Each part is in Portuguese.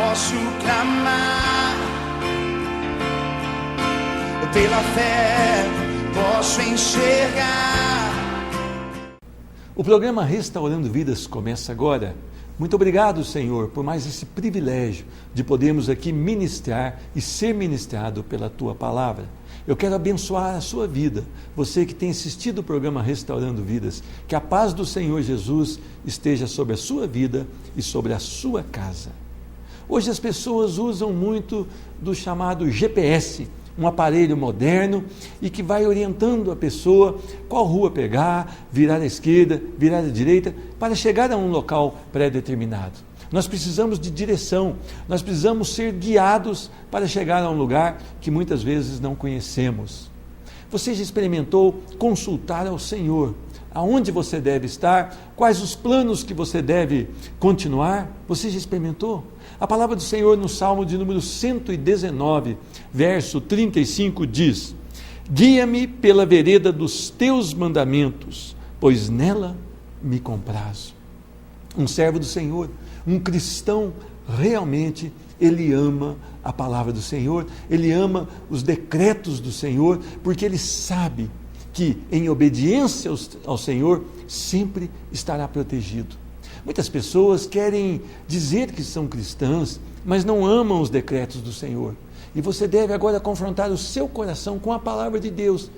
posso clamar, pela fé posso enxergar. O programa Restaurando Vidas começa agora. Muito obrigado, Senhor, por mais esse privilégio de podermos aqui ministrar e ser ministrado pela Tua Palavra. Eu quero abençoar a sua vida, você que tem assistido o programa Restaurando Vidas, que a paz do Senhor Jesus esteja sobre a sua vida e sobre a sua casa. Hoje as pessoas usam muito do chamado GPS, um aparelho moderno e que vai orientando a pessoa qual rua pegar, virar à esquerda, virar à direita, para chegar a um local pré-determinado. Nós precisamos de direção, nós precisamos ser guiados para chegar a um lugar que muitas vezes não conhecemos. Você já experimentou consultar ao Senhor aonde você deve estar, quais os planos que você deve continuar? Você já experimentou? A palavra do Senhor no Salmo de número 119, verso 35 diz: guia-me pela vereda dos teus mandamentos, pois nela me comprazo. Um servo do Senhor, um cristão, realmente ele ama a palavra do Senhor, ele ama os decretos do Senhor, porque ele sabe que em obediência ao Senhor sempre estará protegido. Muitas pessoas querem dizer que são cristãs, mas não amam os decretos do Senhor. E você deve agora confrontar o seu coração com a palavra de Deus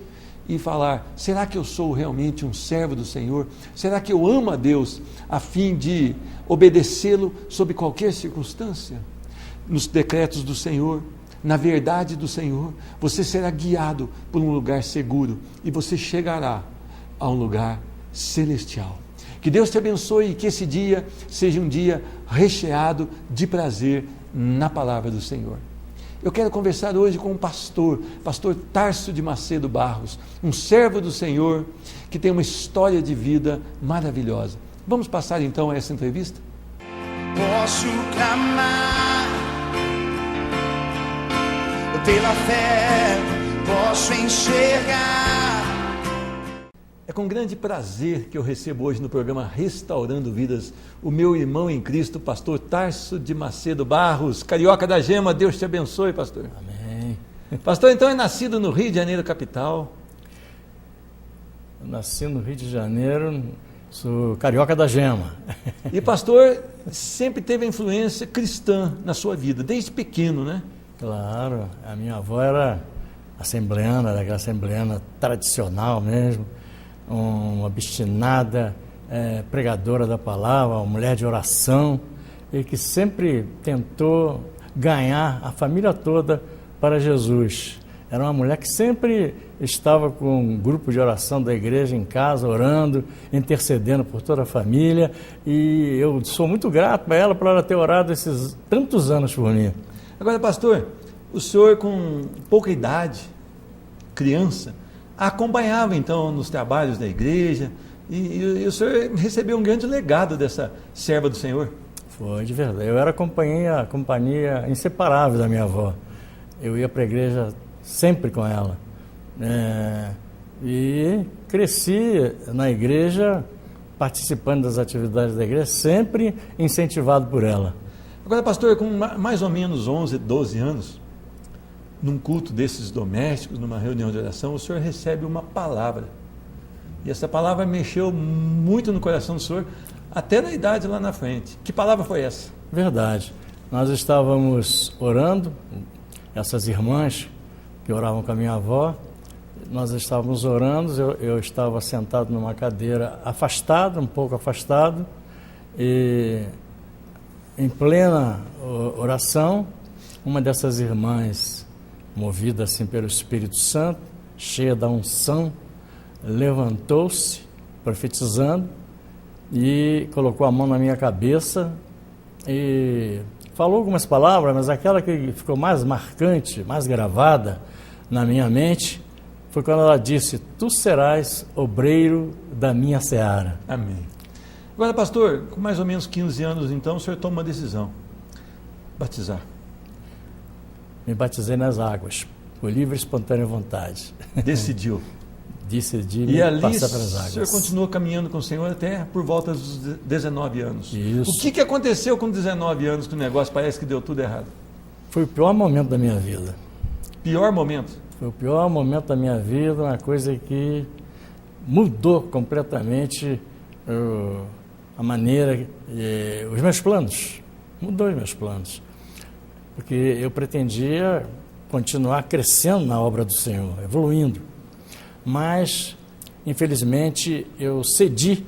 e falar: será que eu sou realmente um servo do Senhor? Será que eu amo a Deus a fim de obedecê-lo sob qualquer circunstância? Nos decretos do Senhor, na verdade do Senhor, você será guiado por um lugar seguro e você chegará a um lugar celestial. Que Deus te abençoe e que esse dia seja um dia recheado de prazer na palavra do Senhor. Eu quero conversar hoje com o pastor Tarso de Macedo Barros, um servo do Senhor que tem uma história de vida maravilhosa. Vamos passar então a essa entrevista? Posso clamar, pela fé posso enxergar. É com grande prazer que eu recebo hoje no programa Restaurando Vidas o meu irmão em Cristo, pastor Tarso de Macedo Barros, carioca da gema. Deus te abençoe, pastor. Amém. Pastor, então é nascido no Rio de Janeiro, capital. Eu nasci no Rio de Janeiro, sou carioca da gema. E pastor, sempre teve a influência cristã na sua vida, desde pequeno, né? Claro, a minha avó era assembleana, daquela assembleana tradicional mesmo, uma obstinada pregadora da palavra, uma mulher de oração, e que sempre tentou ganhar a família toda para Jesus. Era uma mulher que sempre estava com um grupo de oração da igreja em casa, orando, intercedendo por toda a família, e eu sou muito grato para ela, por ela ter orado esses tantos anos por mim. Agora, pastor, o senhor com pouca idade, criança, acompanhava então nos trabalhos da igreja e o senhor recebeu um grande legado dessa serva do Senhor. Foi, de verdade. Eu era a companhia inseparável da minha avó. Eu ia para a igreja sempre com ela. E cresci na igreja, participando das atividades da igreja, sempre incentivado por ela. Agora, pastor, com mais ou menos 11, 12 anos, num culto desses domésticos, numa reunião de oração, o senhor recebe uma palavra. E essa palavra mexeu muito no coração do senhor, até na idade lá na frente. Que palavra foi essa? Verdade. Nós estávamos orando, essas irmãs que oravam com a minha avó, nós estávamos orando, eu estava sentado numa cadeira afastado, um pouco afastado, e em plena oração, uma dessas irmãs, movida assim pelo Espírito Santo, cheia da unção, levantou-se, profetizando, e colocou a mão na minha cabeça e falou algumas palavras, mas aquela que ficou mais marcante, mais gravada na minha mente, foi quando ela disse: tu serás obreiro da minha seara. Amém. Agora, pastor, com mais ou menos 15 anos, então, o senhor toma uma decisão: batizar. Me batizei nas águas, por livre e espontânea vontade. Decidiu. decidi E ali passar o pelas águas. senhor continuou caminhando com o Senhor até por volta dos 19 anos. Isso. O que aconteceu com 19 anos que o negócio parece que deu tudo errado? Foi o pior momento da minha vida. Pior momento? Foi o pior momento da minha vida, uma coisa que mudou completamente a maneira, os meus planos. Mudou os meus planos. Porque eu pretendia continuar crescendo na obra do Senhor, evoluindo. Mas, infelizmente, eu cedi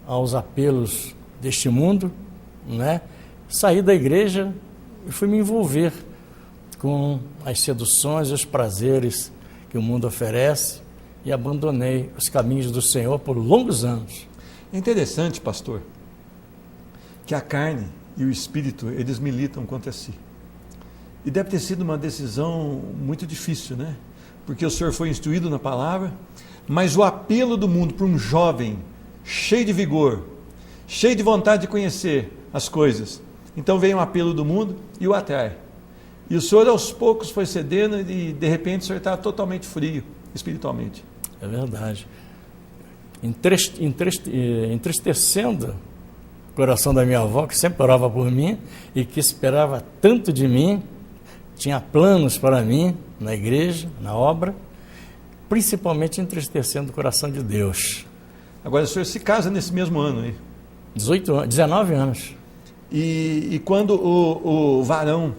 aos apelos deste mundo, né? Saí da igreja e fui me envolver com as seduções e os prazeres que o mundo oferece e abandonei os caminhos do Senhor por longos anos. É interessante, pastor, que a carne e o espírito, eles militam contra si. E deve ter sido uma decisão muito difícil, né? Porque o senhor foi instruído na palavra, mas o apelo do mundo para um jovem cheio de vigor, cheio de vontade de conhecer as coisas. Então veio um apelo do mundo e o atrai. E o senhor aos poucos foi cedendo e de repente o senhor estava totalmente frio espiritualmente. É verdade. Entristecendo o coração da minha avó, que sempre orava por mim e que esperava tanto de mim, tinha planos para mim na igreja, na obra, principalmente entristecendo o coração de Deus. Agora o senhor se casa nesse mesmo ano aí. 19 anos. E quando o varão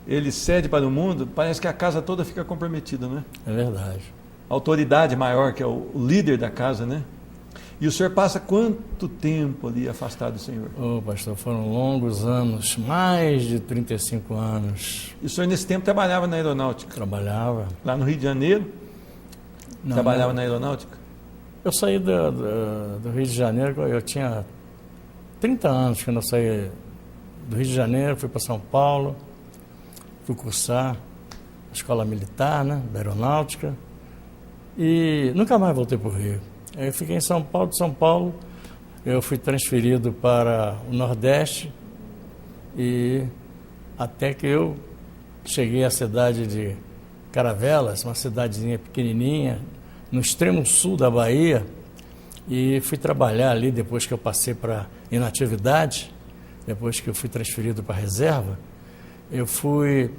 ele cede para o mundo, parece que a casa toda fica comprometida, não é? É verdade. A autoridade maior, que é o líder da casa, né? E o senhor passa quanto tempo ali afastado do Senhor? Pastor, foram longos anos, mais de 35 anos. E o senhor nesse tempo trabalhava na aeronáutica? Trabalhava. Lá no Rio de Janeiro? Não, trabalhava na aeronáutica? Eu saí do Rio de Janeiro, eu tinha 30 anos quando eu saí do Rio de Janeiro, fui para São Paulo, fui cursar a escola militar, né, da aeronáutica, e nunca mais voltei para o Rio. Eu fiquei em São Paulo, de São Paulo, eu fui transferido para o Nordeste, e até que eu cheguei à cidade de Caravelas, uma cidadezinha pequenininha, no extremo sul da Bahia, e fui trabalhar ali depois que eu passei para inatividade, depois que eu fui transferido para a reserva, eu fui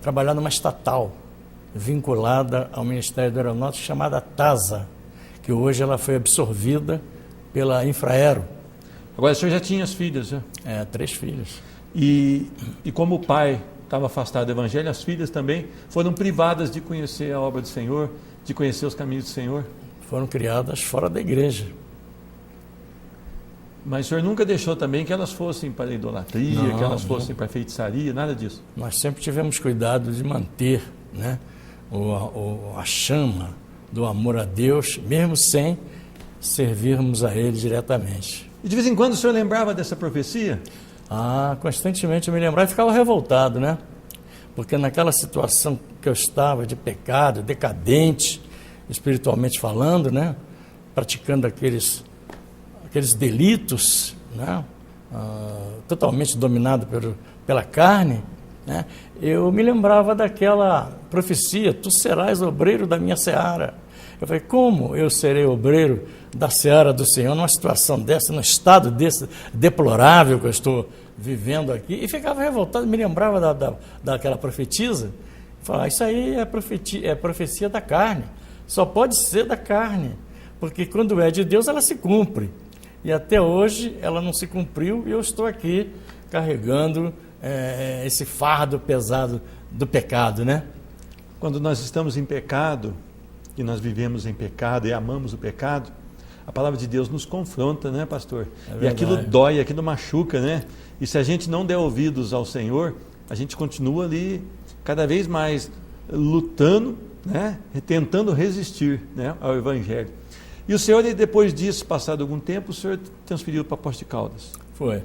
trabalhar numa estatal vinculada ao Ministério da Aeronáutica chamada TASA, que hoje ela foi absorvida pela Infraero. Agora o senhor já tinha as filhas, né? 3 filhos. E como o pai estava afastado do Evangelho, as filhas também foram privadas de conhecer a obra do Senhor, de conhecer os caminhos do Senhor. Foram criadas fora da igreja. Mas o senhor nunca deixou também que elas fossem para a idolatria, Não, que elas fossem para a feitiçaria, nada disso? Nós sempre tivemos cuidado de manter, né, a chama do amor a Deus, mesmo sem servirmos a Ele diretamente. E de vez em quando o senhor lembrava dessa profecia? Constantemente eu me lembrava e ficava revoltado, né? Porque naquela situação que eu estava de pecado, decadente, espiritualmente falando, né? Praticando aqueles delitos, né? Totalmente dominado pela carne, né? Eu me lembrava daquela profecia: tu serás obreiro da minha seara. Eu falei, como eu serei obreiro da seara do Senhor numa situação dessa, num estado desse deplorável que eu estou vivendo aqui? E ficava revoltado, me lembrava daquela profetisa. Falava, isso aí é profecia da carne, só pode ser da carne, porque quando é de Deus ela se cumpre. E até hoje ela não se cumpriu e eu estou aqui carregando esse fardo pesado do pecado, né? Quando nós estamos em pecado, e nós vivemos em pecado e amamos o pecado, a palavra de Deus nos confronta, né, pastor? E aquilo dói, aquilo machuca, né? E se a gente não der ouvidos ao Senhor, a gente continua ali cada vez mais lutando, né? Tentando resistir, né, ao Evangelho. E o senhor, depois disso, passado algum tempo, o senhor transferiu para Poços de Caldas. Foi.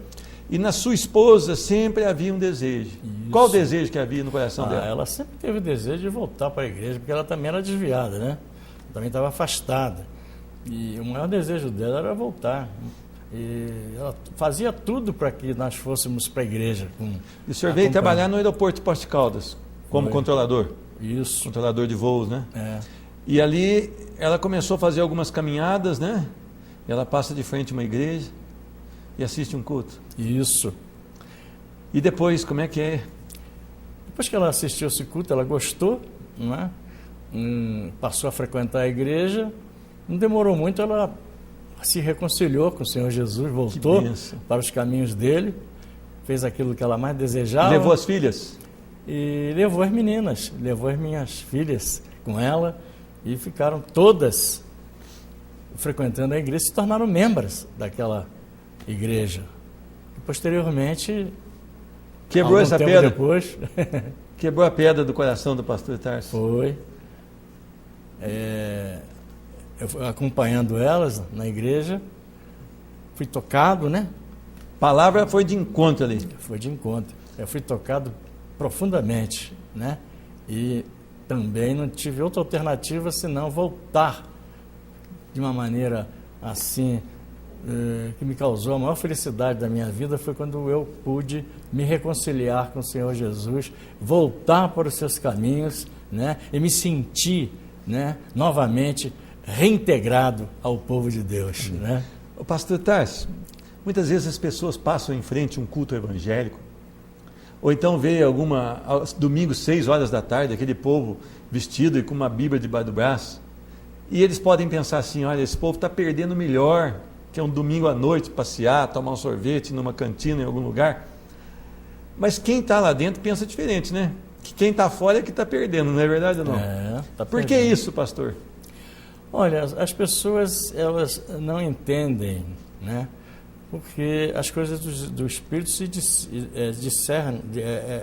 E na sua esposa sempre havia um desejo. Isso. Qual o desejo que havia no coração dela? Ela sempre teve o desejo de voltar para a igreja, porque ela também era desviada, né? Também estava afastada. E o maior desejo dela era voltar. E ela fazia tudo para que nós fôssemos para a igreja. E o senhor veio trabalhar no aeroporto de Poços de Caldas, como controlador? Isso. Controlador de voos, né? E ali ela começou a fazer algumas caminhadas, né? Ela passa de frente a uma igreja e assiste um culto. Isso. E depois, como é que é? Depois que ela assistiu esse culto, ela gostou, não é? Passou a frequentar a igreja. Não demorou muito, ela se reconciliou com o Senhor Jesus, voltou para os caminhos dele, fez aquilo que ela mais desejava. Levou as filhas? E levou as meninas, levou as minhas filhas com ela e ficaram todas frequentando a igreja, se tornaram membros daquela igreja. E posteriormente, quebrou essa pedra? Depois, quebrou a pedra do coração do pastor Tarso? Foi. Eu fui acompanhando elas na igreja, fui tocado, né? Palavra foi de encontro ali. Foi de encontro. Eu fui tocado profundamente, né? E também não tive outra alternativa senão voltar de uma maneira assim, que me causou a maior felicidade da minha vida foi quando eu pude me reconciliar com o Senhor Jesus, voltar para os seus caminhos, né? E me sentir, né, novamente reintegrado ao povo de Deus, né? O pastor Tarso, muitas vezes as pessoas passam em frente a um culto evangélico, ou então vê domingo 6 horas da tarde, aquele povo vestido e com uma Bíblia debaixo do braço, e eles podem pensar assim, olha, esse povo está perdendo o melhor, que é um domingo à noite, passear, tomar um sorvete numa cantina em algum lugar. Mas quem está lá dentro pensa diferente, né? Que quem está fora é que está perdendo, não é verdade ou não? Tá Por que isso, pastor? Olha, as pessoas, elas não entendem, né? Porque as coisas do Espírito se discernem,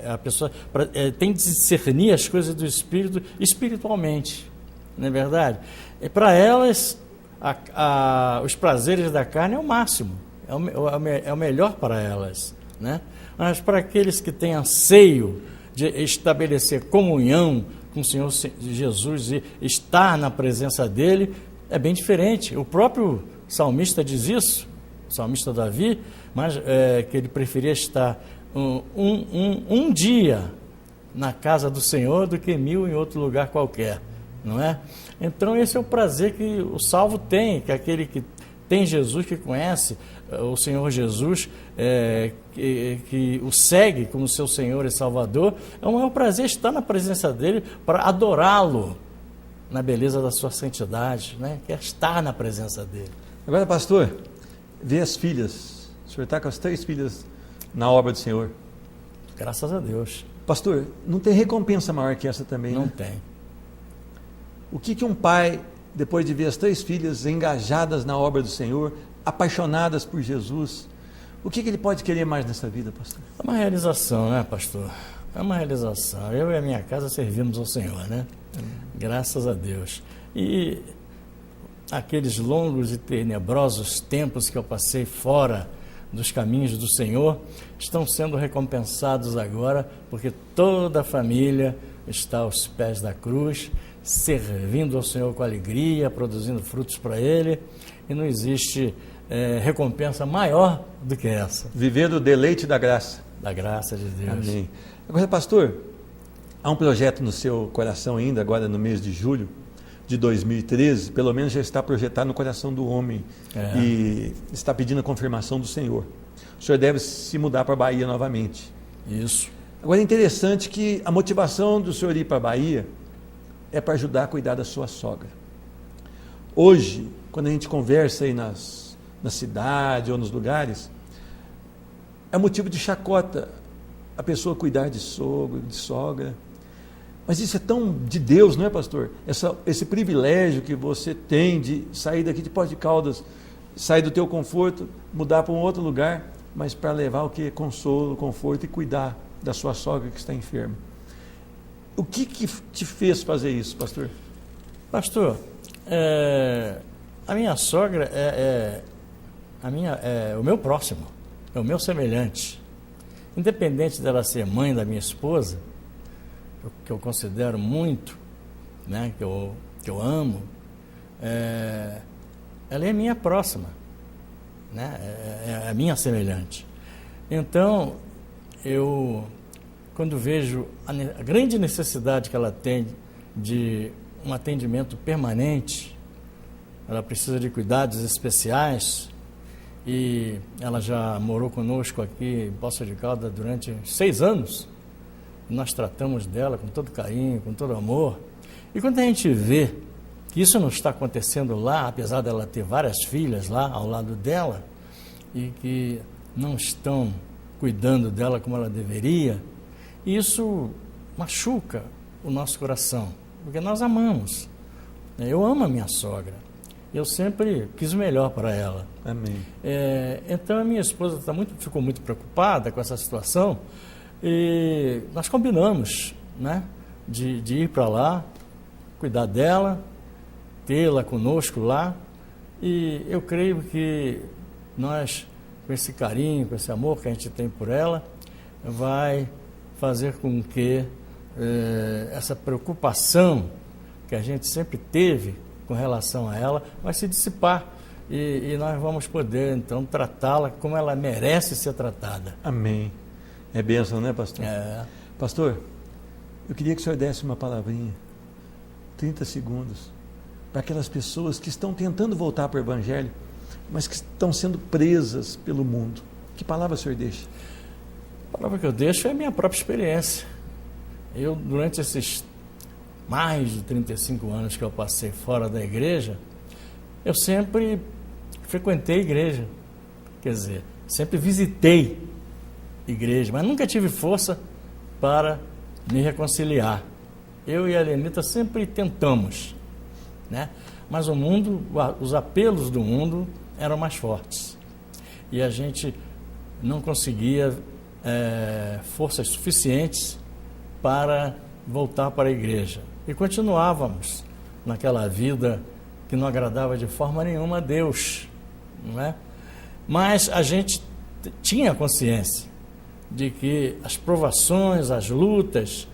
a pessoa tem de discernir as coisas do Espírito espiritualmente, não é verdade? E para elas, os prazeres da carne é o máximo, é o melhor para elas, né? Mas para aqueles que têm anseio de estabelecer comunhão com o Senhor Jesus e estar na presença dele, é bem diferente. O próprio salmista diz isso, o salmista Davi, mas que ele preferia estar um dia na casa do Senhor do que 1000 em outro lugar qualquer, não é? Então esse é o prazer que o salvo tem, que aquele que tem Jesus, que conhece o Senhor Jesus, que o segue como seu Senhor e Salvador, é um maior prazer estar na presença dele para adorá-lo na beleza da sua santidade, né? Quer estar na presença dele. Agora, pastor, vê as filhas. O senhor está com as 3 filhas na obra do Senhor. Graças a Deus. Pastor, não tem recompensa maior que essa também, não, né? Não tem. O que um pai, depois de ver as 3 filhas engajadas na obra do Senhor, apaixonadas por Jesus, o que ele pode querer mais nessa vida, pastor? É uma realização, né, pastor? É uma realização. Eu e a minha casa servimos ao Senhor, né? Graças a Deus. E aqueles longos e tenebrosos tempos que eu passei fora dos caminhos do Senhor estão sendo recompensados agora, porque toda a família está aos pés da cruz, servindo ao Senhor com alegria, produzindo frutos para Ele, e não existe recompensa maior do que essa. Viver do deleite da graça. Da graça de Deus. Amém. Agora, pastor, há um projeto no seu coração ainda, agora no mês de julho de 2013, pelo menos já está projetado no coração do homem, e está pedindo a confirmação do Senhor. O senhor deve se mudar para a Bahia novamente. Isso. Agora é interessante que a motivação do senhor ir para a Bahia é para ajudar a cuidar da sua sogra. Hoje, quando a gente conversa aí na cidade ou nos lugares, é motivo de chacota a pessoa cuidar de sogro, de sogra. Mas isso é tão de Deus, não é, pastor? Esse privilégio que você tem de sair daqui de Poços de Caldas, sair do teu conforto, mudar para um outro lugar, mas para levar o que? Consolo, conforto e cuidar da sua sogra que está enferma. O que te fez fazer isso, pastor? Pastor, a minha sogra é o meu próximo, é o meu semelhante. Independente dela ser mãe da minha esposa, que eu considero muito, né, que eu amo, ela é minha próxima, né, é a minha semelhante. Então, quando vejo a grande necessidade que ela tem de um atendimento permanente, ela precisa de cuidados especiais, e ela já morou conosco aqui em Poços de Caldas durante 6 anos. Nós tratamos dela com todo carinho, com todo amor. E quando a gente vê que isso não está acontecendo lá, apesar dela ter várias filhas lá ao lado dela, e que não estão cuidando dela como ela deveria, isso machuca o nosso coração, porque nós amamos. Eu amo a minha sogra, eu sempre quis o melhor para ela. Amém. Então a minha esposa ficou muito preocupada com essa situação, e nós combinamos, né, de ir para lá, cuidar dela, tê-la conosco lá, e eu creio que nós, com esse carinho, com esse amor que a gente tem por ela, vai fazer com que essa preocupação que a gente sempre teve com relação a ela vai se dissipar, e nós vamos poder então tratá-la como ela merece ser tratada. Amém. É bênção, né, pastor? Pastor, eu queria que o senhor desse uma palavrinha, 30 segundos, para aquelas pessoas que estão tentando voltar para o Evangelho, mas que estão sendo presas pelo mundo. Que palavra o senhor deixa? A palavra que eu deixo é a minha própria experiência. Eu, durante esses mais de 35 anos que eu passei fora da igreja, eu sempre frequentei a igreja. Quer dizer, sempre visitei igreja, mas nunca tive força para me reconciliar. Eu e a Lenita sempre tentamos, né? Mas o mundo, os apelos do mundo eram mais fortes, e a gente não conseguia forças suficientes para voltar para a igreja, e continuávamos naquela vida que não agradava de forma nenhuma a Deus, não é? Mas a gente tinha consciência de que as provações, as lutas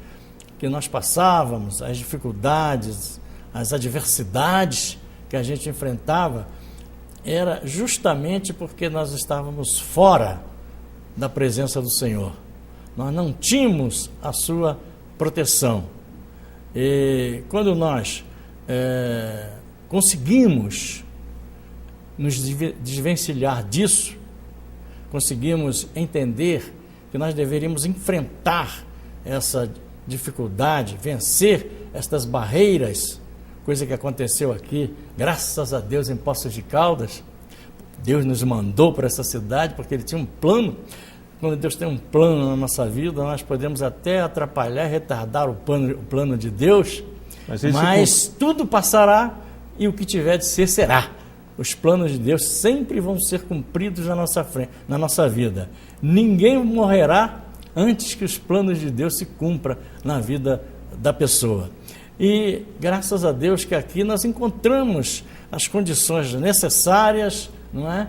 que nós passávamos, as dificuldades, as adversidades que a gente enfrentava, era justamente porque nós estávamos fora da presença do Senhor. Nós não tínhamos a sua proteção. E quando nós conseguimos nos desvencilhar disso, conseguimos entender que nós deveríamos enfrentar essa dificuldade, vencer estas barreiras, coisa que aconteceu aqui, graças a Deus, em Poços de Caldas. Deus nos mandou para essa cidade porque Ele tinha um plano. Quando Deus tem um plano na nossa vida, nós podemos até atrapalhar, retardar o plano de Deus, mas tudo passará, e o que tiver de ser, será. Os planos de Deus sempre vão ser cumpridos na nossa vida. Ninguém morrerá antes que os planos de Deus se cumpram na vida da pessoa. E graças a Deus que aqui nós encontramos as condições necessárias, não é?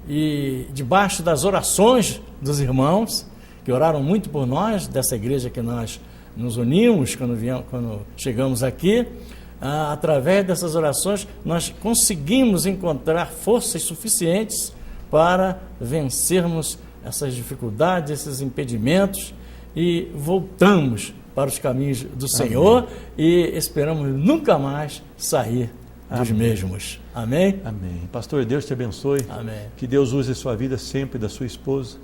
E debaixo das orações dos irmãos, que oraram muito por nós, dessa igreja que nós nos unimos quando chegamos aqui, através dessas orações nós conseguimos encontrar forças suficientes para vencermos essas dificuldades, esses impedimentos, e voltamos para os caminhos do Senhor. Amém. E esperamos nunca mais sair dos mesmos. Amém? Amém. Pastor, Deus te abençoe. Amém. Que Deus use a sua vida sempre, da sua esposa,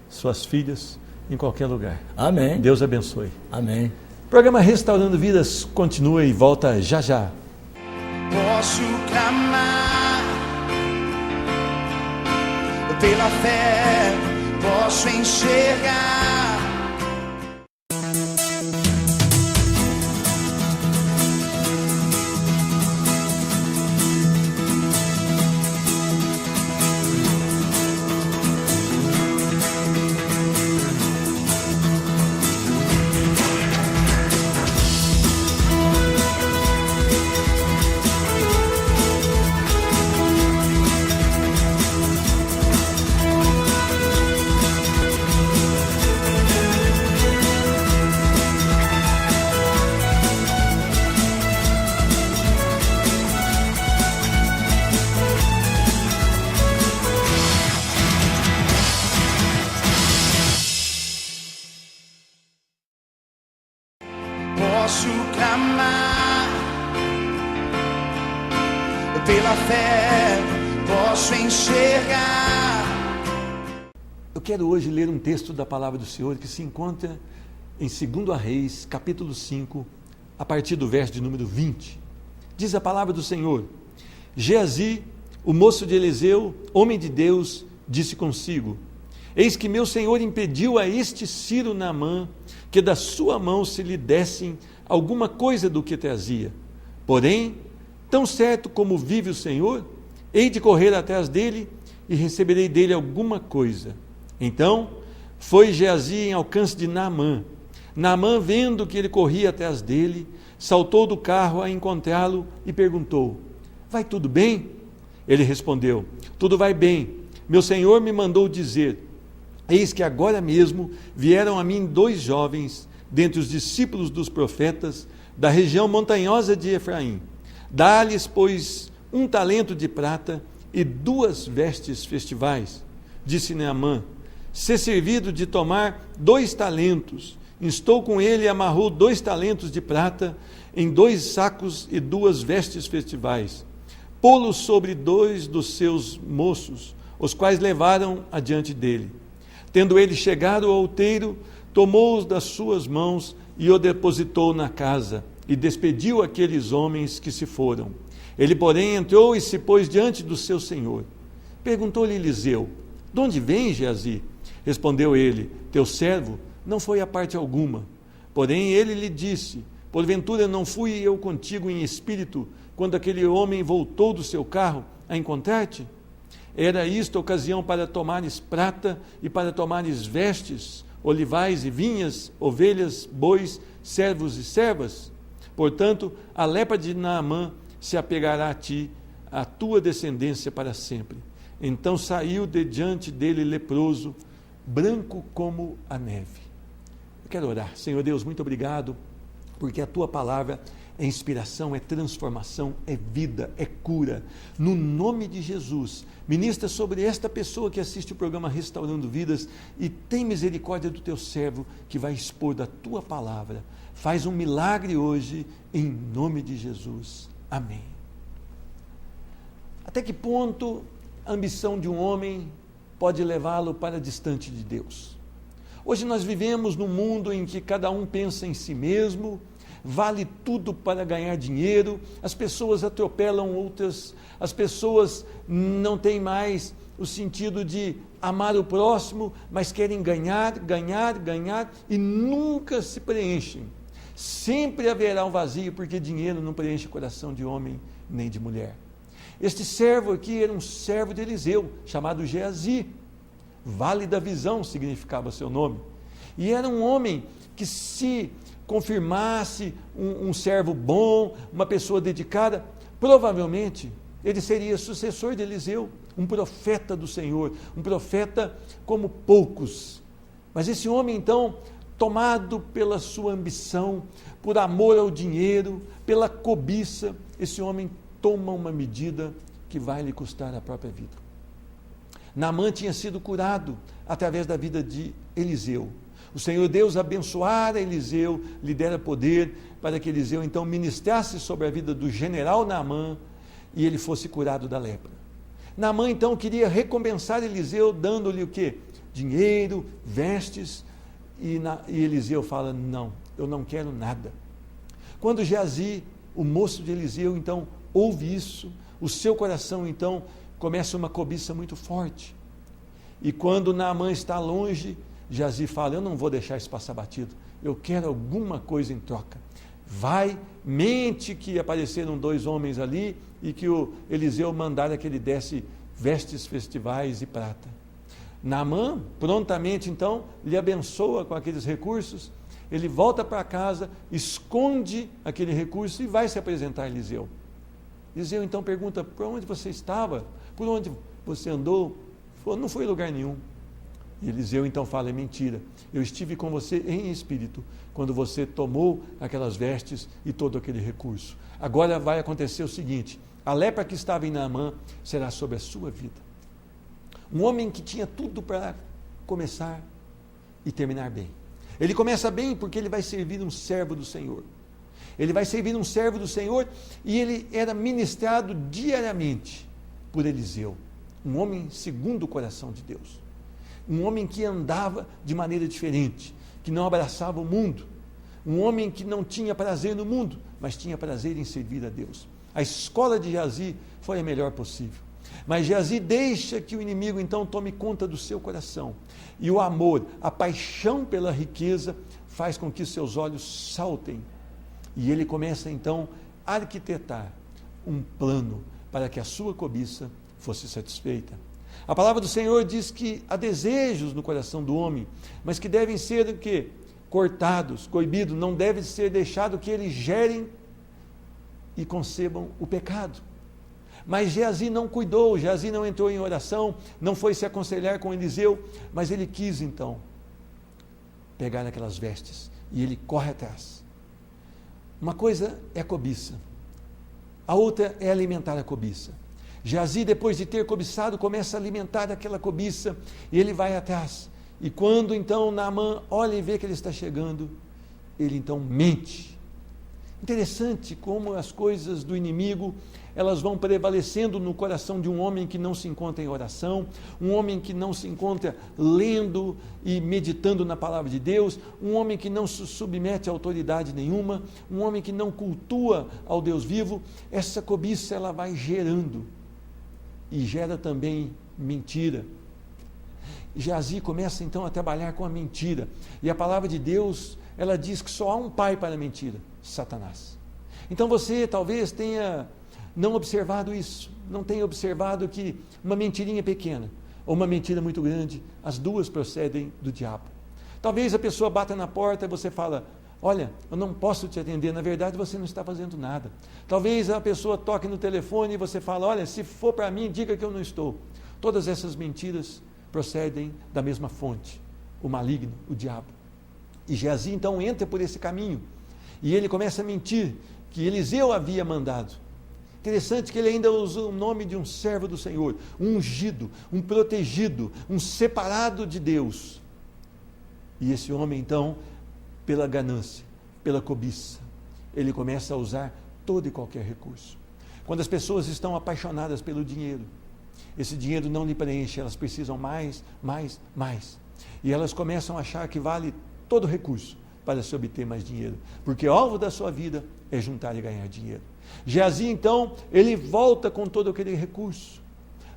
suas filhas, em qualquer lugar. Amém. Deus abençoe. Amém. O programa Restaurando Vidas continua e volta já já. Posso clamar pela fé, posso enxergar. Posso clamar pela fé posso enxergar. Eu quero hoje ler um texto da palavra do Senhor que se encontra em 2 Reis, capítulo 5, a partir do verso de número 20. Diz a palavra do Senhor: Geazi, o moço de Eliseu, homem de Deus, disse consigo: eis que meu senhor impediu a este Ciro Naamã que da sua mão se lhe dessem alguma coisa do que trazia. Porém, tão certo como vive o Senhor, hei de correr atrás dele e receberei dele alguma coisa. Então foi Geazi em alcance de Naamã. Naamã, vendo que ele corria atrás dele, saltou do carro a encontrá-lo e perguntou: vai tudo bem? Ele respondeu: tudo vai bem. Meu senhor me mandou dizer: eis que agora mesmo vieram a mim 2 jovens, dentre os discípulos dos profetas, da região montanhosa de Efraim. Dá-lhes, pois, 1 talento de prata e 2 vestes festivais. Disse Naamã: ser servido de tomar 2 talentos. Instou com ele e amarrou 2 talentos de prata em 2 sacos e 2 vestes festivais. Pô-los sobre 2 dos seus moços, os quais levaram adiante dele. Tendo ele chegado ao outeiro, tomou-os das suas mãos e o depositou na casa, e despediu aqueles homens que se foram. Ele, porém, entrou e se pôs diante do seu senhor. Perguntou-lhe Eliseu: de onde vem, Geazi? Respondeu ele: teu servo não foi a parte alguma. Porém ele lhe disse: porventura não fui eu contigo em espírito, quando aquele homem voltou do seu carro a encontrar-te? Era isto ocasião para tomares prata e para tomares vestes, olivais e vinhas, ovelhas, bois, servos e servas? Portanto, a lepra de Naamã se apegará a ti, a tua descendência para sempre. Então saiu de diante dele leproso, branco como a neve. Eu quero orar. Senhor Deus, muito obrigado, porque a tua palavra é inspiração, é transformação, é vida, é cura. No nome de Jesus, ministra sobre esta pessoa que assiste o programa Restaurando Vidas e tem misericórdia do teu servo que vai expor da tua palavra. Faz um milagre hoje, em nome de Jesus. Amém. Até que ponto a ambição de um homem pode levá-lo para distante de Deus? Hoje nós vivemos num mundo em que cada um pensa em si mesmo, vale tudo para ganhar dinheiro, as pessoas atropelam outras, as pessoas não têm mais o sentido de amar o próximo, mas querem ganhar, ganhar, ganhar e nunca se preenchem. Sempre haverá um vazio, porque dinheiro não preenche o coração de homem nem de mulher. Este servo aqui era um servo de Eliseu, chamado Geazi. Vale da Visão significava seu nome. E era um homem que, se confirmasse um servo bom, uma pessoa dedicada, provavelmente ele seria sucessor de Eliseu, um profeta do Senhor, um profeta como poucos. Mas esse homem, então, tomado pela sua ambição, por amor ao dinheiro, pela cobiça, esse homem toma uma medida que vai lhe custar a própria vida. Naamã tinha sido curado através da vida de Eliseu. O Senhor Deus abençoara Eliseu, lhe dera poder para que Eliseu então ministrasse sobre a vida do general Naamã e ele fosse curado da lepra. Naamã então queria recompensar Eliseu dando-lhe o quê? Dinheiro, vestes, e Eliseu fala: não, eu não quero nada. Quando Geazi, o moço de Eliseu, então ouve isso, o seu coração então começa uma cobiça muito forte. E quando Naamã está longe, Geazi fala: eu não vou deixar isso passar batido, eu quero alguma coisa em troca. Vai, mente que apareceram 2 homens ali e que o Eliseu mandara que ele desse vestes festivais e prata. Naamã prontamente então lhe abençoa com aqueles recursos, ele volta para casa, esconde aquele recurso e vai se apresentar a Eliseu. Eliseu então pergunta: por onde você estava? Por onde você andou? Falou: não foi em lugar nenhum. E Eliseu então fala: é mentira, eu estive com você em espírito, quando você tomou aquelas vestes e todo aquele recurso. Agora vai acontecer o seguinte: a lepra que estava em Naamã será sobre a sua vida. Um homem que tinha tudo para começar e terminar bem. Ele começa bem porque ele vai servir um servo do Senhor. Ele vai servir um servo do Senhor e ele era ministrado diariamente por Eliseu, um homem segundo o coração de Deus, um homem que andava de maneira diferente, que não abraçava o mundo, um homem que não tinha prazer no mundo, mas tinha prazer em servir a Deus. A escola de Geazi foi a melhor possível. Mas Geazi deixa que o inimigo então tome conta do seu coração. E o amor, a paixão pela riqueza faz com que seus olhos saltem. E ele começa então a arquitetar um plano para que a sua cobiça fosse satisfeita. A palavra do Senhor diz que há desejos no coração do homem, mas que devem ser o quê? Cortados, coibidos, não deve ser deixado que eles gerem e concebam o pecado. Mas Geazi não cuidou, Geazi não entrou em oração, não foi se aconselhar com Eliseu, mas ele quis então pegar aquelas vestes e ele corre atrás. Uma coisa é a cobiça, a outra é alimentar a cobiça. Geazi, depois de ter cobiçado, começa a alimentar aquela cobiça e ele vai atrás. E quando então Naamã olha e vê que ele está chegando, ele então mente. Interessante como as coisas do inimigo, elas vão prevalecendo no coração de um homem que não se encontra em oração, um homem que não se encontra lendo e meditando na palavra de Deus, um homem que não se submete a autoridade nenhuma, um homem que não cultua ao Deus vivo. Essa cobiça ela vai gerando e gera também mentira. Geazi começa então a trabalhar com a mentira, e a palavra de Deus ela diz que só há um pai para a mentira: Satanás. Então você talvez tenha não observado isso, não tenha observado que uma mentirinha pequena ou uma mentira muito grande, as duas procedem do diabo. Talvez a pessoa bata na porta e você fala: olha, eu não posso te atender, na verdade você não está fazendo nada. Talvez a pessoa toque no telefone e você fala: olha, se for para mim, diga que eu não estou. Todas essas mentiras procedem da mesma fonte, o maligno, o diabo. E Geazi então entra por esse caminho, e ele começa a mentir que Eliseu havia mandado. Interessante que ele ainda usa o nome de um servo do Senhor, um ungido, um protegido, um separado de Deus. E esse homem então, pela ganância, pela cobiça, ele começa a usar todo e qualquer recurso. Quando as pessoas estão apaixonadas pelo dinheiro, esse dinheiro não lhe preenche, elas precisam mais. E elas começam a achar que vale todo recurso para se obter mais dinheiro, porque o alvo da sua vida é juntar e ganhar dinheiro. Geazi então, ele volta com todo aquele recurso,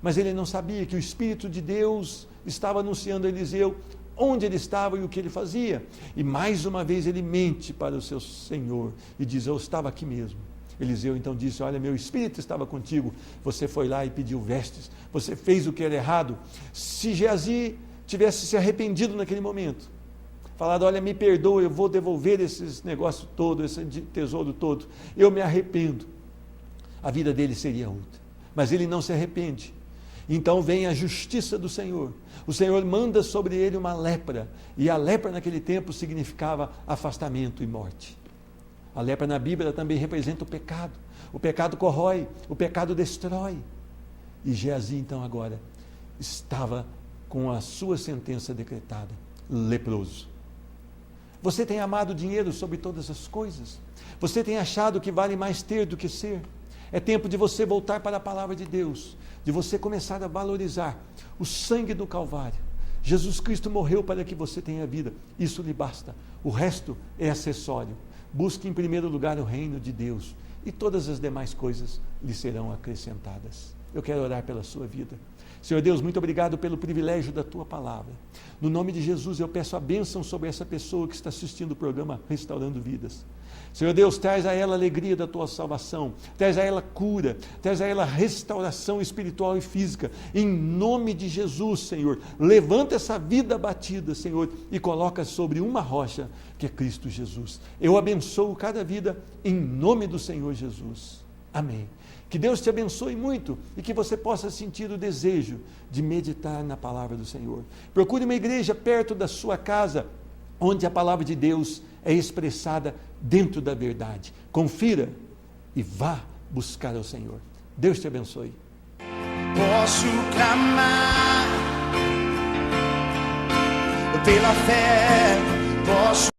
mas ele não sabia que o Espírito de Deus estava anunciando a Eliseu onde ele estava e o que ele fazia. E mais uma vez ele mente para o seu senhor e diz: eu estava aqui mesmo. Eliseu então disse: olha, meu espírito estava contigo, você foi lá e pediu vestes, você fez o que era errado. Se Geazi tivesse se arrependido naquele momento, falado: olha, me perdoa, eu vou devolver esses negócios todo, esse tesouro todo, eu me arrependo, a vida dele seria outra. Mas ele não se arrepende. Então vem a justiça do Senhor. O Senhor manda sobre ele uma lepra, e a lepra naquele tempo significava afastamento e morte. A lepra na Bíblia também representa o pecado. O pecado corrói, o pecado destrói. E Geazi então agora estava com a sua sentença decretada, leproso. Você tem amado o dinheiro sobre todas as coisas? Você tem achado que vale mais ter do que ser? É tempo de você voltar para a palavra de Deus, de você começar a valorizar o sangue do Calvário. Jesus Cristo morreu para que você tenha vida, isso lhe basta. O resto é acessório. Busque em primeiro lugar o reino de Deus, e todas as demais coisas lhe serão acrescentadas. Eu quero orar pela sua vida. Senhor Deus, muito obrigado pelo privilégio da Tua palavra. No nome de Jesus, eu peço a bênção sobre essa pessoa que está assistindo o programa Restaurando Vidas. Senhor Deus, traz a ela a alegria da Tua salvação, traz a ela cura, traz a ela restauração espiritual e física. Em nome de Jesus, Senhor, levanta essa vida abatida, Senhor, e coloca sobre uma rocha, que é Cristo Jesus. Eu abençoo cada vida em nome do Senhor Jesus. Amém. Que Deus te abençoe muito e que você possa sentir o desejo de meditar na palavra do Senhor. Procure uma igreja perto da sua casa, onde a palavra de Deus é expressada dentro da verdade. Confira e vá buscar ao Senhor. Deus te abençoe. Posso clamar pela fé, posso